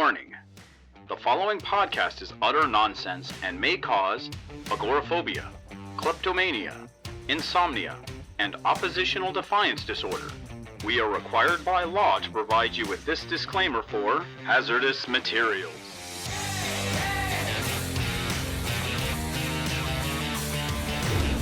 Warning. The following podcast is utter nonsense and may cause agoraphobia, kleptomania, insomnia, and oppositional defiance disorder. We are required by law to provide you with this disclaimer for hazardous materials.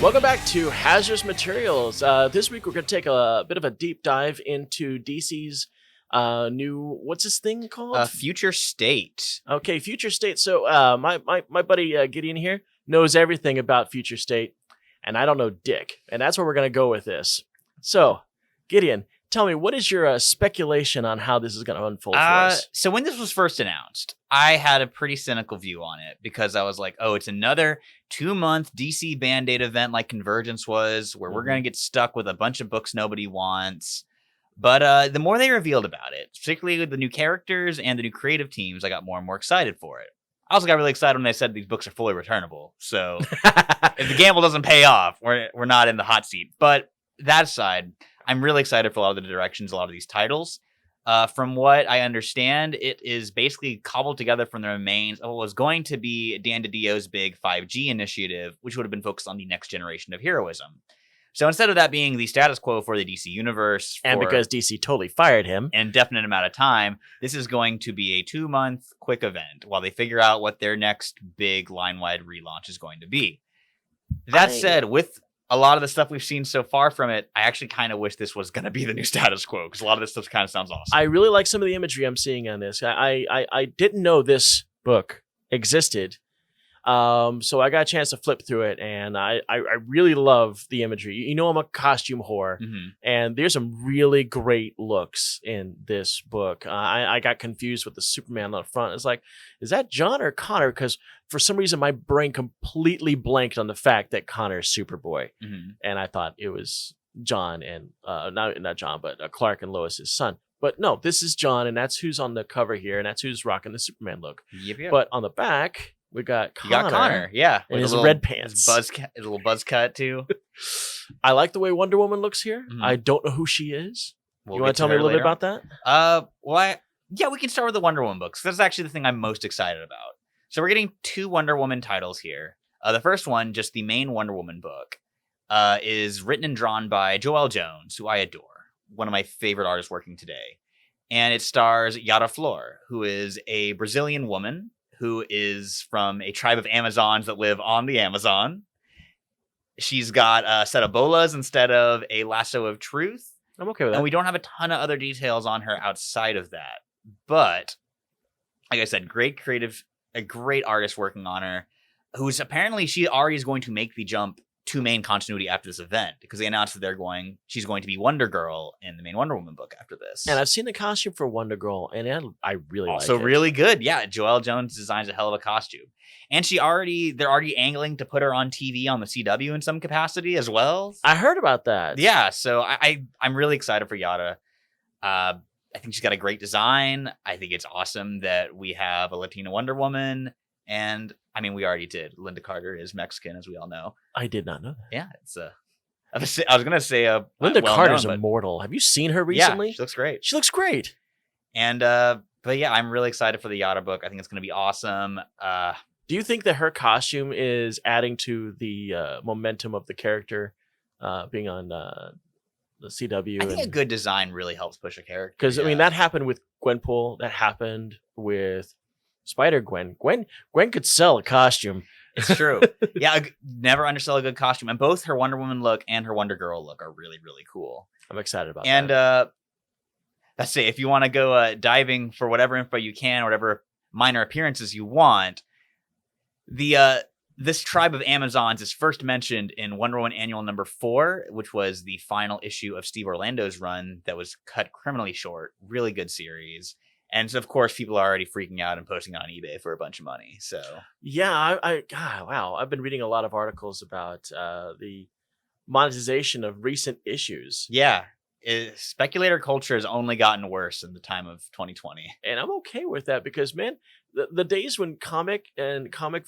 Welcome back to Hazardous Materials. This week we're going to take a bit of a deep dive into DC's new, what's this thing called? Future State. Okay, Future State. So my buddy Gideon here knows everything about Future State, and I don't know dick. And that's where we're going to go with this. So, Gideon, tell me, what is your speculation on how this is going to unfold for us? So when this was first announced, I had a pretty cynical view on it because I was like, oh, it's another 2-month DC Band-Aid event like Convergence was, where we're going to get stuck with a bunch of books nobody wants. But the more they revealed about it, particularly with the new characters and the new creative teams, I got more and more excited for it. I also got really excited when they said these books are fully returnable. So if the gamble doesn't pay off, we're not in the hot seat. But that aside, I'm really excited for a lot of the directions, a lot of these titles. From what I understand, it is basically cobbled together from the remains of what was going to be Dan DiDio's big 5G initiative, which would have been focused on the next generation of heroism. So instead of that being the status quo for the DC universe, and because DC totally fired him, an indefinite amount of time, this is going to be a 2-month quick event while they figure out what their next big line-wide relaunch is going to be. That said, with a lot of the stuff we've seen so far from it, I actually kind of wish this was going to be the new status quo, because a lot of this stuff kind of sounds awesome. I really like some of the imagery I'm seeing on this. I didn't know this book existed. So I got a chance to flip through it, and I really love the imagery. You know, I'm a costume whore, and there's some really great looks in this book. I got confused with the Superman on the front. It's like, is that John or Connor? Because for some reason, my brain completely blanked on the fact that Connor's Superboy, and I thought it was John and not John, but Clark and Lois's son. But no, this is John, and that's who's on the cover here, and that's who's rocking the Superman look. Yep. But on the back, we got Connor. You got Connor, yeah. And his red pants. His little buzz cut, too. I like the way Wonder Woman looks here. I don't know who she is. You want to tell me a little bit about that? We can start with the Wonder Woman books. That's actually the thing I'm most excited about. So we're getting 2 Wonder Woman titles here. The first one, just the main Wonder Woman book, is written and drawn by Joelle Jones, who I adore. One of my favorite artists working today. And it stars Yara Flor, who is a Brazilian woman who is from a tribe of Amazons that live on the Amazon. She's got a set of bolas instead of a lasso of truth. I'm okay with that. And we don't have a ton of other details on her outside of that. But, like I said, a great artist working on her, who's apparently, she already is going to make the jump to main continuity after this event, because they announced that she's going to be Wonder Girl in the main Wonder Woman book after this. And I've seen the costume for Wonder Girl, and I really like it. Also really good. Yeah, Joelle Jones designs a hell of a costume. And they're already angling to put her on TV on the CW in some capacity as well. I heard about that. Yeah, so I'm really excited for Yara. I think she's got a great design. I think it's awesome that we have a Latina Wonder Woman. And I mean, we already did. Linda Carter is Mexican, as we all know. I did not know that. Yeah, I was gonna say Linda Carter's Immortal. Have you seen her recently? Yeah, she looks great. She looks great. And but yeah, I'm really excited for the Yara book. I think it's gonna be awesome. Do you think that her costume is adding to the momentum of the character being on the CW? I think a good design really helps push a character. Because I mean, that happened with Gwenpool. That happened with Spider-Gwen. Gwen could sell a costume. It's true. Yeah, never undersell a good costume. And both her Wonder Woman look and her Wonder Girl look are really, really cool. I'm excited about that. And that's it. If you want to go diving for whatever info you can, or whatever minor appearances you want, this tribe of Amazons is first mentioned in Wonder Woman Annual number 4, which was the final issue of Steve Orlando's run that was cut criminally short. Really good series. And so, of course, people are already freaking out and posting it on eBay for a bunch of money. So, yeah, wow. I've been reading a lot of articles about the monetization of recent issues. Yeah, speculator culture has only gotten worse in the time of 2020. And I'm okay with that because, man, the days when comic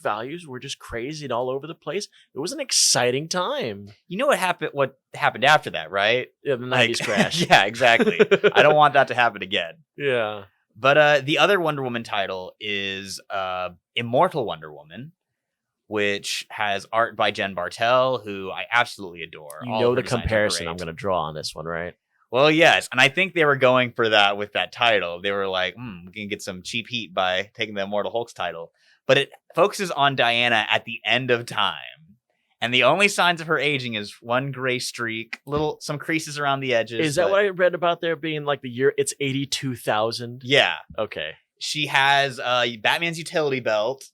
values were just crazy and all over the place, it was an exciting time. You know what happened after that, right? Yeah, the 90s crash. Yeah, exactly. I don't want that to happen again. Yeah. But the other Wonder Woman title is Immortal Wonder Woman, which has art by Jen Bartel, who I absolutely adore. You All know of her the designs are comparison great. I'm going to draw on this one, right? Well, yes, and I think they were going for that with that title. They were like, we can get some cheap heat by taking the Immortal Hulk's title. But it focuses on Diana at the end of time. And the only signs of her aging is one gray streak, some creases around the edges. Is that what I read about there being like the year? It's 82,000. Yeah. Okay. She has Batman's utility belt.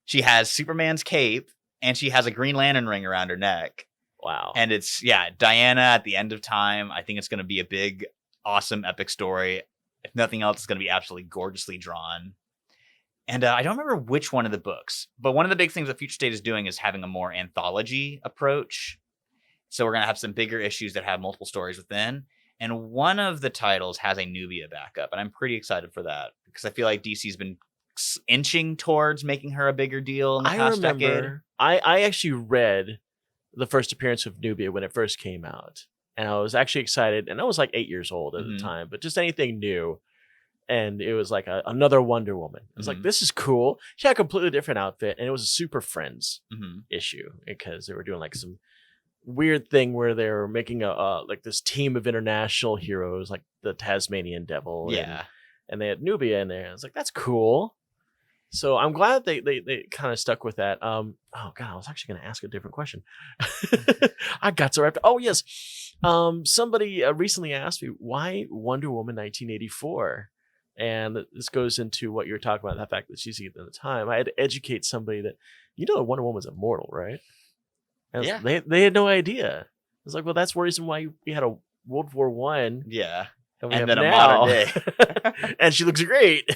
She has Superman's cape. And she has a Green Lantern ring around her neck. Wow. And it's, Diana at the end of time. I think it's going to be a big, awesome, epic story. If nothing else, it's going to be absolutely gorgeously drawn. And I don't remember which one of the books, but one of the big things that Future State is doing is having a more anthology approach. So we're going to have some bigger issues that have multiple stories within. And one of the titles has a Nubia backup. And I'm pretty excited for that because I feel like DC's been inching towards making her a bigger deal in the past decade. I actually read the first appearance of Nubia when it first came out, and I was actually excited, and I was like 8 years old at the time, but just anything new, and it was like another Wonder Woman. I was like, this is cool. She had a completely different outfit, and it was a Super Friends issue because they were doing like some weird thing where they were making a like this team of international heroes, like the Tasmanian Devil, and they had Nubia in there. I was like, that's cool. So I'm glad they kind of stuck with that. Oh God, I was actually going to ask a different question. I got so wrapped. Oh yes, somebody recently asked me why Wonder Woman 1984, and this goes into what you were talking about, the fact that she's at the time. I had to educate somebody that Wonder Woman's immortal, right? And they had no idea. I was like, well, that's the reason why we had a World War One. Yeah, and then a modern day, and she looks great.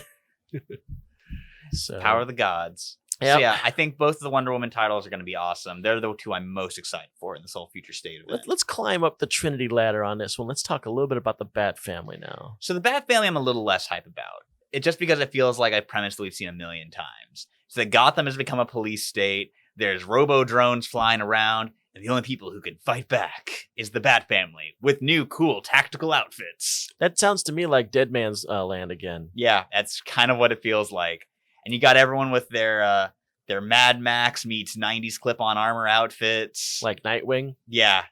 So. Power of the gods. Yep. So yeah, I think both of the Wonder Woman titles are going to be awesome. They're the two I'm most excited for in this whole Future State event. Let's climb up the Trinity ladder on this one. Let's talk a little bit about the Bat family now. So the Bat family I'm a little less hype about. It just because it feels like a premise that we've seen a million times. So that Gotham has become a police state. There's robo-drones flying around. And the only people who can fight back is the Bat family with new cool tactical outfits. That sounds to me like Dead Man's Land again. Yeah, that's kind of what it feels like. And you got everyone with their Mad Max meets 90s clip-on armor outfits. Like Nightwing? Yeah.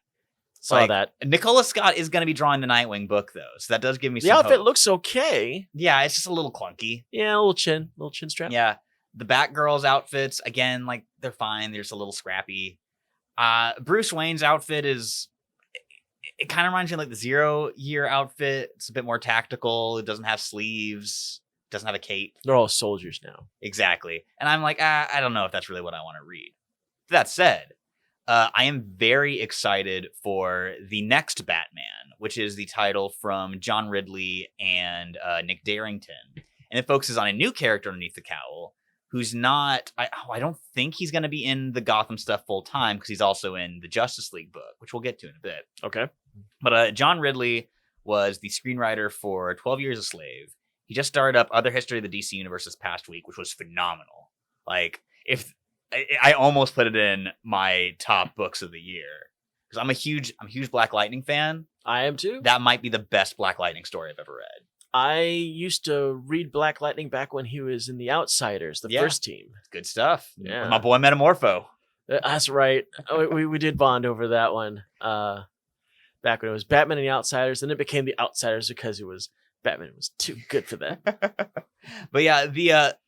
Saw that. Nicola Scott is going to be drawing the Nightwing book, though. So that does give me some The outfit hope. looks okay. Yeah, it's just a little clunky. Yeah, a little chin strap. Yeah. The Batgirl's outfits, again, like, they're fine. They're just a little scrappy. Bruce Wayne's outfit is... It kind of reminds me of like the 0 Year outfit. It's a bit more tactical. It doesn't have sleeves. Doesn't have a cape. They're all soldiers now. Exactly. And I'm like, I don't know if that's really what I want to read. That said, I am very excited for the next Batman, which is the title from John Ridley and Nick Darrington. And it focuses on a new character underneath the cowl who's not, I don't think he's going to be in the Gotham stuff full time because he's also in the Justice League book, which we'll get to in a bit. Okay. But John Ridley was the screenwriter for 12 Years a Slave. He just started up Other History of the DC Universe this past week, which was phenomenal. Like, if I almost put it in my top books of the year because I'm a huge Black Lightning fan. I am too. That might be the best Black Lightning story I've ever read. I used to read Black Lightning back when he was in the Outsiders, the first team. Good stuff. Yeah, my boy Metamorpho. That's right. we did bond over that one. Back when it was Batman and the Outsiders, and it became the Outsiders because it was. Batman was too good for that. But yeah,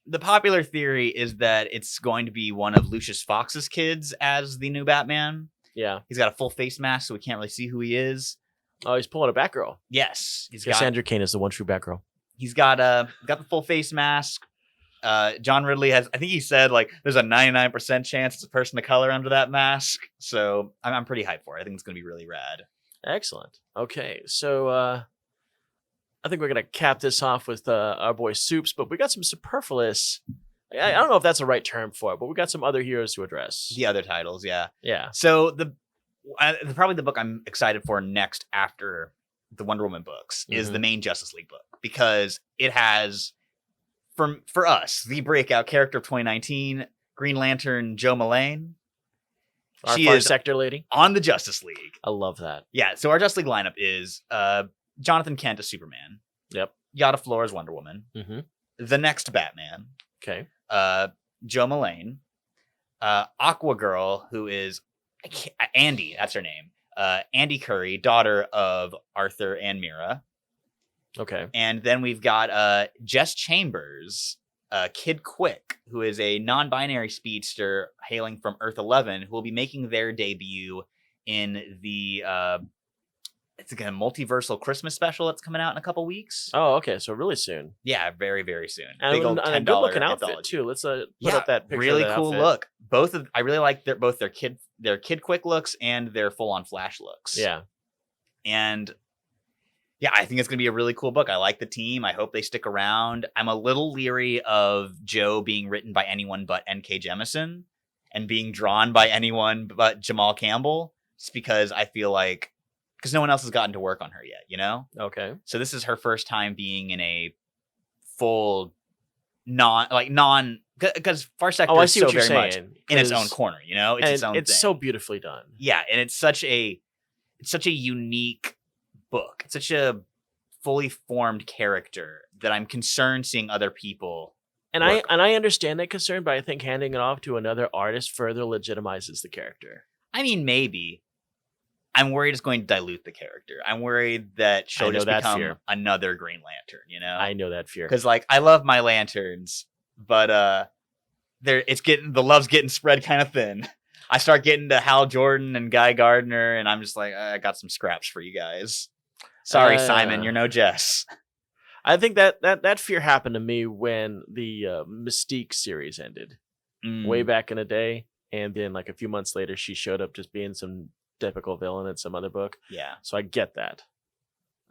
the popular theory is that it's going to be one of Lucius Fox's kids as the new Batman. Yeah. He's got a full face mask, so we can't really see who he is. Oh, he's pulling a Batgirl. Yes. Cassandra Cain is the one true Batgirl. He's got the full face mask. John Ridley has, I think he said, like, there's a 99% chance it's a person of color under that mask. So I'm pretty hyped for it. I think it's going to be really rad. Excellent. Okay, so... I think we're going to cap this off with our boy Soups, but we got some superfluous... I don't know if that's the right term for it, but we got some other heroes to address. The other titles, yeah. Yeah. So probably the book I'm excited for next after the Wonder Woman books is the main Justice League book, because it has, for us, the breakout character of 2019, Green Lantern Jo Mullein. She is sector lady on the Justice League. I love that. Yeah, so our Justice League lineup is... Jonathan Kent as Superman. Yep. Yara Flor as Wonder Woman. Mm-hmm. The next Batman. Okay. Joe Mullane. Aqua Girl, who is Andy, that's her name. Andy Curry, daughter of Arthur and Mira. Okay. And then we've got Jess Chambers, Kid Quick, who is a non-binary speedster hailing from Earth 11, who will be making their debut in the it's like a multiversal Christmas special that's coming out in a couple weeks. Oh, okay. So really soon. Yeah, very, very soon. And Big old a $10 good looking outfit anthology. too. Let's put up that picture. Really of that cool outfit. look. I really like both their Kid Quick looks and their full on Flash looks. Yeah. And yeah, I think it's gonna be a really cool book. I like the team. I hope they stick around. I'm a little leery of Joe being written by anyone but N.K. Jemisin and being drawn by anyone but Jamal Campbell, just because I feel like because no one else has gotten to work on her yet, you know? Okay. So this is her first time being in a full because Farsector is so very much in its own corner, you know? It's its own it's thing. so beautifully done. Yeah, and it's such a unique book. It's such a fully formed character that I'm concerned seeing other people. And I understand that concern, but I think handing it off to another artist further legitimizes the character. I mean, maybe. I'm worried it's going to dilute the character. I'm worried that she'll just become another Green Lantern, you know? I know that fear. Because, like, I love my lanterns, but the love's getting spread kind of thin. I start getting to Hal Jordan and Guy Gardner, and I'm just like, I got some scraps for you guys. Sorry, Simon, you're no Jess. I think that fear happened to me when the Mystique series ended way back in the day, and then like a few months later, she showed up just being some typical villain in some other book. Yeah, so I get that.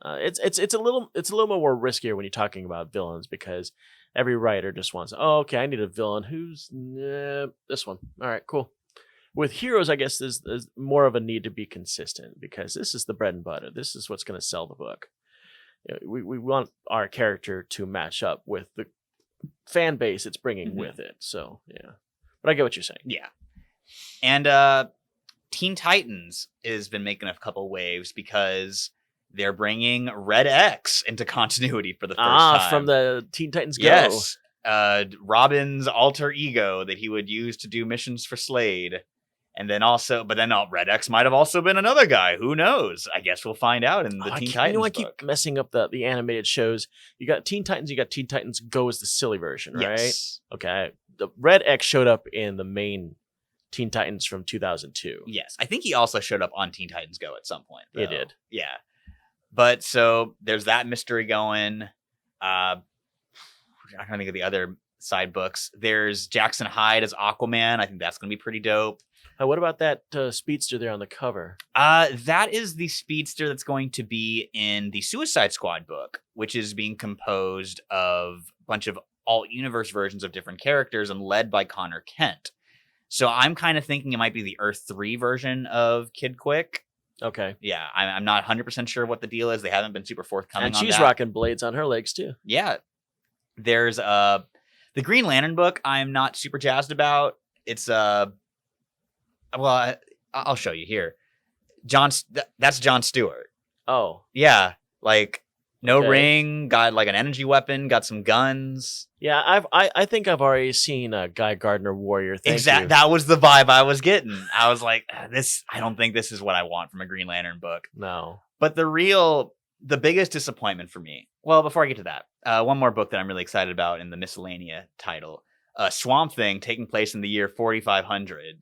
It's a little more riskier when you're talking about villains because every writer just wants, okay, I need a villain who's this one. All right, cool. With heroes, I guess there's more of a need to be consistent because this is the bread and butter. This is what's going to sell the book. You know, we want our character to match up with the fan base it's bringing with it. So, yeah. But I get what you're saying. Yeah. And Teen Titans has been making a couple waves because they're bringing Red X into continuity for the first time. From the Teen Titans Go. Yes. Robin's alter ego that he would use to do missions for Slade. And then Red X might have also been another guy. Who knows? I guess we'll find out in the Teen Titans book. I keep messing up the animated shows. You got Teen Titans, you got Teen Titans Go as the silly version, right? Yes. Okay. The Red X showed up in the main Teen Titans from 2002. Yes. I think he also showed up on Teen Titans Go at some point, though. He did. Yeah. But so there's that mystery going. I'm trying to think of the other side books. There's Jackson Hyde as Aquaman. I think that's going to be pretty dope. What about that speedster there on the cover? That is the speedster that's going to be in the Suicide Squad book, which is being composed of a bunch of alt-universe versions of different characters and led by Connor Kent. So I'm kind of thinking it might be the Earth 3 version of Kid Quick. Okay. Yeah, I'm not 100% sure what the deal is. They haven't been super forthcoming on that. And she's rocking blades on her legs, too. Yeah. There's the Green Lantern book I'm not super jazzed about. It's well, I'll show you here. That's Jon Stewart. Oh. Yeah, like no ring, got like an energy weapon, got some guns. Yeah, I think I've already seen a Guy Gardner Warrior. Exactly. That was the vibe I was getting. I was like, I don't think this is what I want from a Green Lantern book. No. But the biggest disappointment for me. Well, before I get to that, one more book that I'm really excited about in the miscellanea title, Swamp Thing, taking place in the year 4500.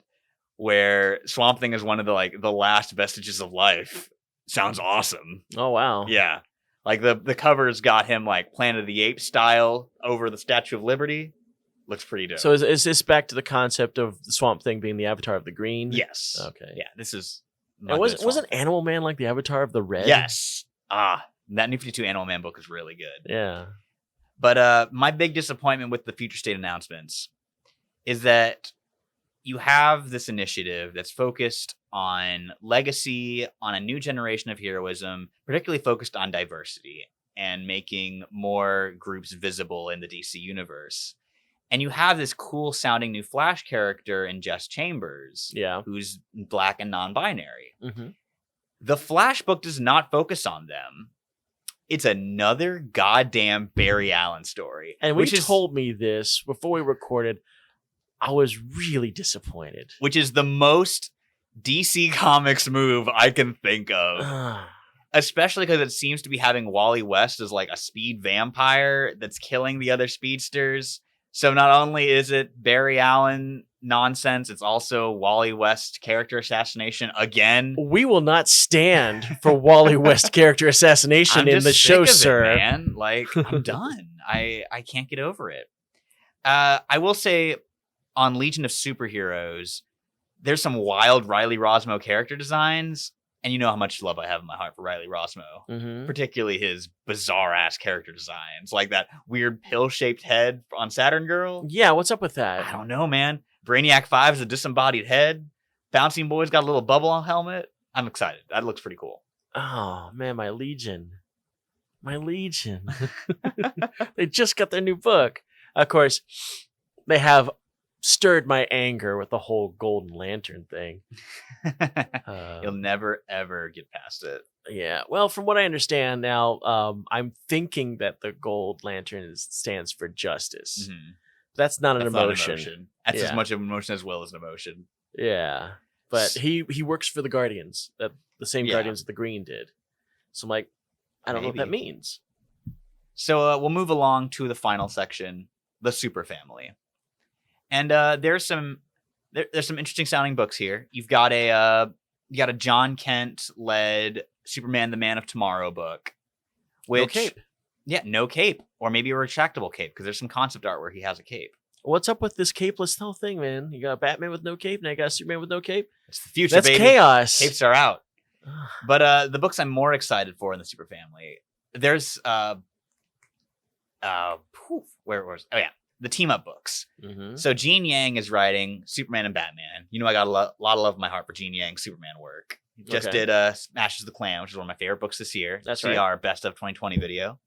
Where Swamp Thing is one of the last vestiges of life. Sounds awesome. Oh, wow. Yeah. Like the covers got him like Planet of the Apes style over the Statue of Liberty. Looks pretty dope. So is this back to the concept of the Swamp Thing being the avatar of the green? Yes. Okay. Yeah, this is... And wasn't Animal Man like the avatar of the red? Yes. That New 52 Animal Man book is really good. Yeah. But my big disappointment with the Future State announcements is that you have this initiative that's focused on legacy, on a new generation of heroism, particularly focused on diversity and making more groups visible in the DC universe. And you have this cool sounding new Flash character in Jess Chambers, who's black and non-binary. Mm-hmm. The Flash book does not focus on them. It's another goddamn Barry Allen story. And when you told me this before we recorded, I was really disappointed. Which is the most DC Comics move I can think of. Especially because it seems to be having Wally West as like a speed vampire that's killing the other speedsters. So not only is it Barry Allen nonsense, it's also Wally West character assassination again. We will not stand for Wally West character assassination in the show, sir. Man, like I'm done. I can't get over it. I will say on Legion of Superheroes, there's some wild Riley Rosmo character designs. And you know how much love I have in my heart for Riley Rosmo, particularly his bizarre ass character designs, like that weird pill shaped head on Saturn Girl. Yeah, what's up with that? I don't know, man. Brainiac 5 is a disembodied head. Bouncing Boy's got a little bubble helmet. I'm excited. That looks pretty cool. Oh man, my Legion. They just got their new book. Of course, they have stirred my anger with the whole Golden Lantern thing. You'll never ever get past it. Yeah, well, from what I understand now, I'm thinking that the Gold Lantern stands for justice. That's not an emotion. That's as much of an emotion as well as an emotion. Yeah, but he works for the Guardians, the same Guardians that the Green did. So I'm like, I don't know what that means. So we'll move along to the final section, the Super Family. And there's some interesting sounding books here. You've got a John Kent led Superman the Man of Tomorrow book. No cape. Yeah, no cape. Or maybe a retractable cape, because there's some concept art where he has a cape. What's up with this capeless whole thing, man? You got Batman with no cape, now you got Superman with no cape? It's the future, That's baby. chaos. Capes are out. But the books I'm more excited for in the Super Family, there's the team up books. So Gene Yang is writing Superman and Batman. You know, I got a lot of love in my heart for Gene Yang's Superman work. He just did Smashes of the Clan, which is one of my favorite books this year. That's right. Our best of 2020 video.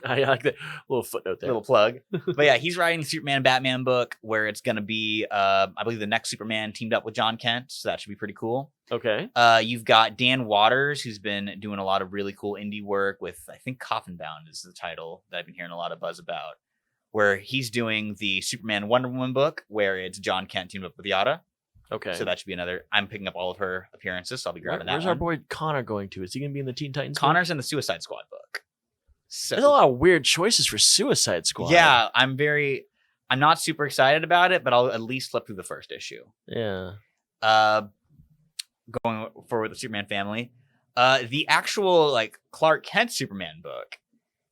I like that little footnote there. Little plug. But yeah, he's writing the Superman and Batman book where it's going to be, I believe, the next Superman teamed up with John Kent. So that should be pretty cool. Okay. You've got Dan Waters, who's been doing a lot of really cool indie work with, I think, Coffin Bound is the title that I've been hearing a lot of buzz about, where he's doing the Superman Wonder Woman book where it's John Kent teamed up with Yara. Okay. So that should be another. I'm picking up all of her appearances, so I'll be grabbing that. Where's our boy Connor going to? Is he going to be in the Teen Titans? Connor's in the Suicide Squad book. So, there's a lot of weird choices for Suicide Squad. Yeah, I'm not super excited about it, but I'll at least flip through the first issue. Yeah. Going forward with the Superman family. The actual like Clark Kent Superman book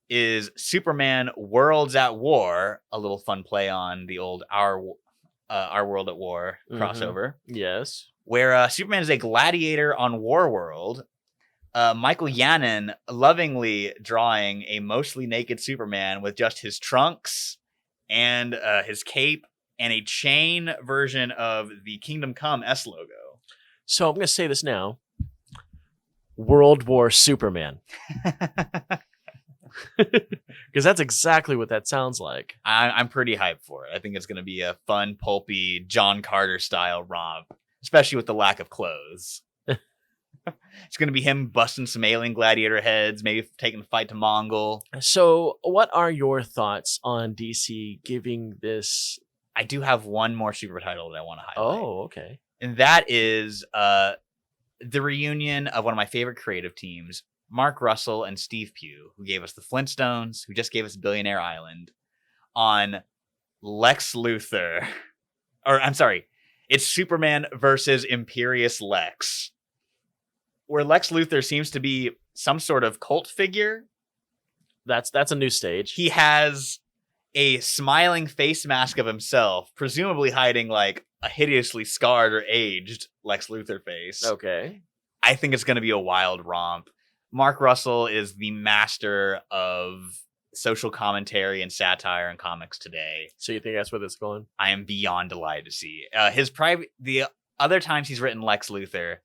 is Superman Worlds at War, a little fun play on the old Our World at War crossover. Yes. Where Superman is a gladiator on Warworld. Michael Yannon lovingly drawing a mostly naked Superman with just his trunks and his cape and a chain version of the Kingdom Come S logo. So I'm going to say this now. World War Superman. Because that's exactly what that sounds like. I'm pretty hyped for it. I think it's going to be a fun, pulpy, John Carter style romp, especially with the lack of clothes. It's going to be him busting some alien gladiator heads, maybe taking the fight to Mongol. So what are your thoughts on DC giving this? I do have one more super title that I want to highlight. Oh, okay. And that is the reunion of one of my favorite creative teams, Mark Russell and Steve Pugh, who gave us the Flintstones, who just gave us Billionaire Island, on Lex Luthor. Or, I'm sorry, it's Superman versus Imperious Lex, where Lex Luthor seems to be some sort of cult figure. That's a new stage. He has a smiling face mask of himself, presumably hiding like a hideously scarred or aged Lex Luthor face. Okay. I think it's going to be a wild romp. Mark Russell is the master of social commentary and satire in comics today. So you think that's where this is going? I am beyond delighted to see. The other times he's written Lex Luthor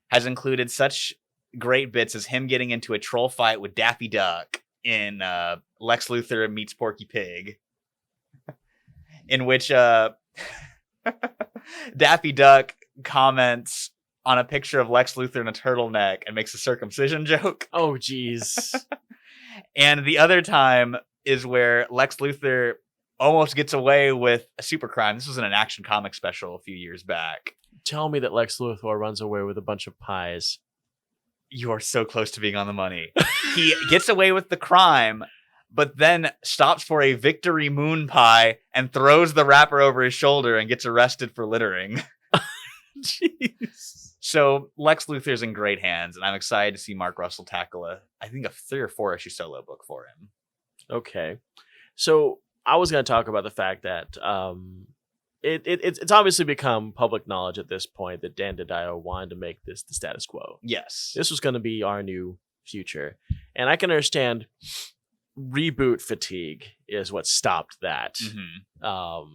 has included such great bits as him getting into a troll fight with Daffy Duck in Lex Luthor Meets Porky Pig, in which Daffy Duck comments on a picture of Lex Luthor in a turtleneck and makes a circumcision joke. Oh, geez. And the other time is where Lex Luthor almost gets away with a super crime. This was in an Action Comics special a few years back. Tell me that Lex Luthor runs away with a bunch of pies. You are so close to being on the money. He gets away with the crime, but then stops for a victory moon pie and throws the wrapper over his shoulder and gets arrested for littering. Jeez. So Lex Luthor's in great hands, and I'm excited to see Mark Russell tackle I think a 3 or 4 issue solo book for him. Okay. So I was going to talk about the fact that it's obviously become public knowledge at this point that Dan DiDio wanted to make this the status quo. Yes. This was going to be our new future. And I can understand reboot fatigue is what stopped that. Mm-hmm.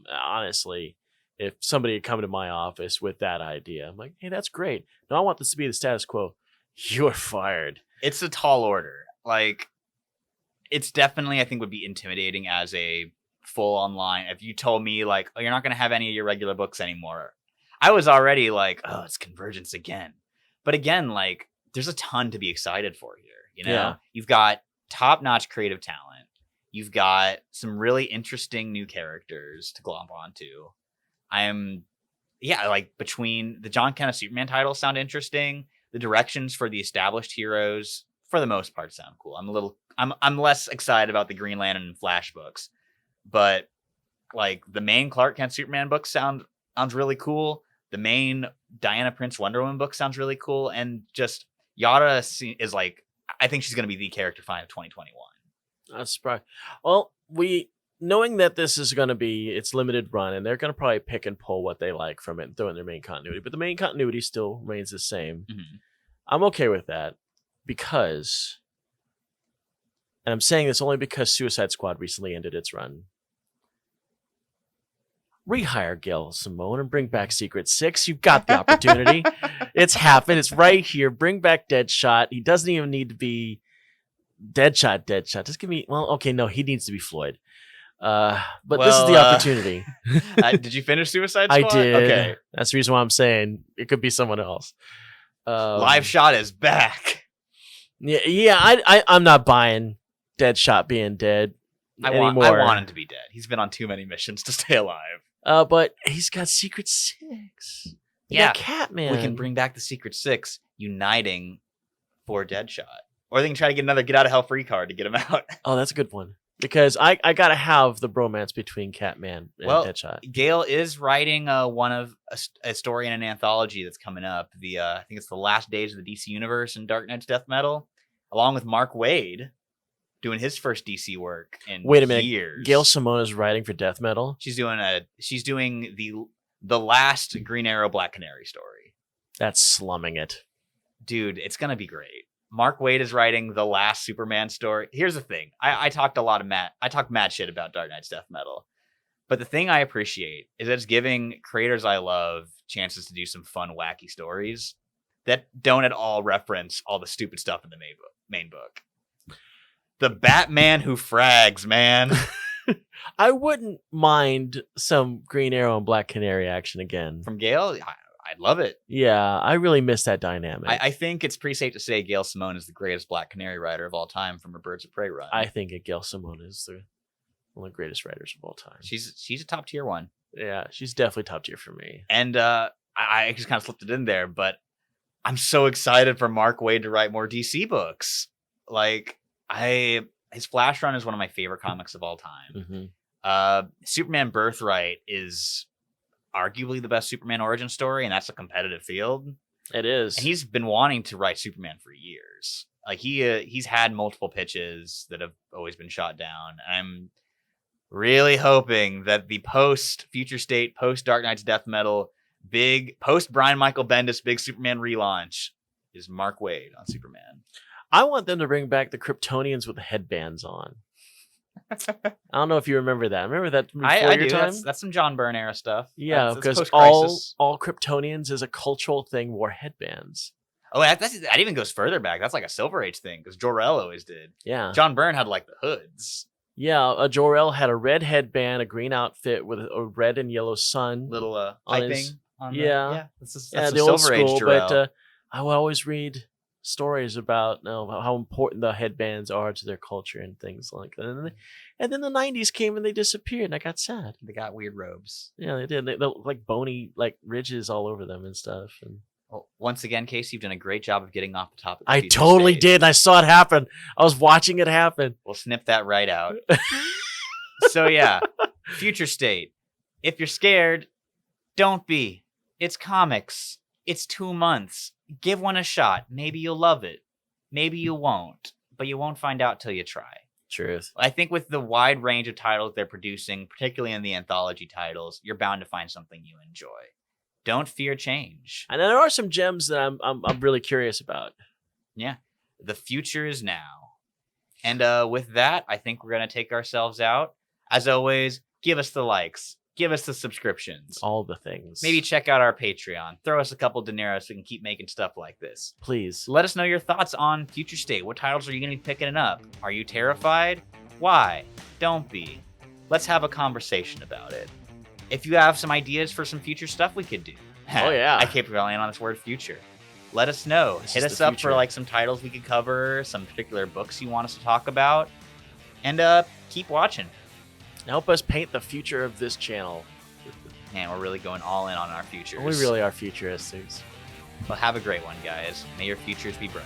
Honestly, if somebody had come to my office with that idea, I'm like, hey, that's great. No, I want this to be the status quo. You're fired. It's a tall order. Like, it's definitely, I think, would be intimidating as a full online. If you told me, like, oh, you're not going to have any of your regular books anymore, I was already like, oh, it's Convergence again. But again, like, there's a ton to be excited for here. You know, Yeah. You've got top-notch creative talent. You've got some really interesting new characters to glomp onto. Like, between the John Kenneth Superman titles sound interesting. The directions for the established heroes, for the most part, sound cool. I'm less excited about the Green Lantern and Flash books, but like the main Clark Kent Superman book sounds really cool. The main Diana Prince Wonder Woman book sounds really cool, and just Yara is like, I think she's going to be the character find of 2021. That's surprising. Well, knowing that this is going to be its limited run, and they're going to probably pick and pull what they like from it and throw in their main continuity, but the main continuity still remains the same. Mm-hmm. I'm okay with that because, and I'm saying this only because Suicide Squad recently ended its run. Rehire Gail Simone and bring back Secret Six. You've got the opportunity. It's happened. It's right here. Bring back Deadshot. He doesn't even need to be Deadshot. Just give me, well, okay, no, he needs to be Floyd. But this is the opportunity. Did you finish Suicide Squad? I did. Okay. That's the reason why I'm saying it could be someone else. Live Shot is back. Yeah. I'm not buying Deadshot being dead anymore. I want him to be dead. He's been on too many missions to stay alive. But he's got Secret Six. Yeah, Catman. We can bring back the Secret Six, uniting for Deadshot, or they can try to get another Get Out of Hell free card to get him out. Oh, that's a good one. Because I gotta have the bromance between Catman and Deadshot. Gale is writing one of a story in an anthology that's coming up. I think it's the last days of the DC universe in Dark Knight's Death Metal, along with Mark Waid doing his first DC work in Wait a minute. years. Gail Simone is writing for Death Metal. She's doing the last Green Arrow Black Canary story. That's slumming it, dude. It's gonna be great. Mark Waid is writing the last Superman story. Here's the thing. I talked mad shit about Dark Knight's Death Metal. But the thing I appreciate is that it's giving creators I love chances to do some fun, wacky stories that don't at all reference all the stupid stuff in the main book. The Batman who frags, man. I wouldn't mind some Green Arrow and Black Canary action again. From Gale? I'd love it. Yeah, I really miss that dynamic. I think it's pretty safe to say Gail Simone is the greatest Black Canary writer of all time from her Birds of Prey run. I think Gail Simone is one of the greatest writers of all time. She's a top tier one. Yeah, she's definitely top tier for me. And I just kind of slipped it in there, but I'm so excited for Mark Waid to write more DC books. Like, his Flash run is one of my favorite comics of all time. Mm-hmm. Superman Birthright is arguably the best Superman origin story, and that's a competitive field. It is. And he's been wanting to write Superman for years. Like, he's had multiple pitches that have always been shot down. I'm really hoping that the post Future State, post Dark Knight's Death Metal, big post Brian Michael Bendis big Superman relaunch is Mark Waid on Superman. I want them to bring back the Kryptonians with the headbands on. I don't know if you remember that. Remember that before I your do. time? That's some John Byrne era stuff. Yeah, that's because post-crisis. all Kryptonians is a cultural thing wore headbands. Oh, that even goes further back. That's like a Silver Age thing, because Jor-El always did. Yeah. John Byrne had like the hoods. Yeah, Jor-El had a red headband, a green outfit with a red and yellow sun. Little on piping. his, on yeah. that's the the old Silver Age school, Jor-El. but I will always read stories about how important the headbands are to their culture and things like that. And then the 90s came and they disappeared, and I got sad. They got weird robes. Yeah, they did. They like bony like ridges all over them and stuff. And Well, once again, Casey, you've done a great job of getting off the topic. I totally did. I saw it happen. I was watching it happen. We'll snip that right out. So yeah, future state. If you're scared, don't be. It's comics. It's 2 months. Give one a shot. Maybe you'll love it. Maybe you won't. But you won't find out till you try. Truth. I think with the wide range of titles they're producing, particularly in the anthology titles, you're bound to find something you enjoy. Don't fear change. And there are some gems that I'm really curious about. Yeah. The future is now. And with that, I think we're going to take ourselves out. As always, give us the likes. Give us the subscriptions. All the things. Maybe check out our Patreon. Throw us a couple dineros so we can keep making stuff like this. Please. Let us know your thoughts on Future State. What titles are you going to be picking up? Are you terrified? Why? Don't be. Let's have a conversation about it. If you have some ideas for some future stuff we could do. Oh, yeah. I keep relying on this word future. Let us know. Hit us up for like some titles we could cover, some particular books you want us to talk about. And keep watching. Help us paint the future of this channel. Man, we're really going all in on our futures. We really are futurists. Well, have a great one, guys. May your futures be bright.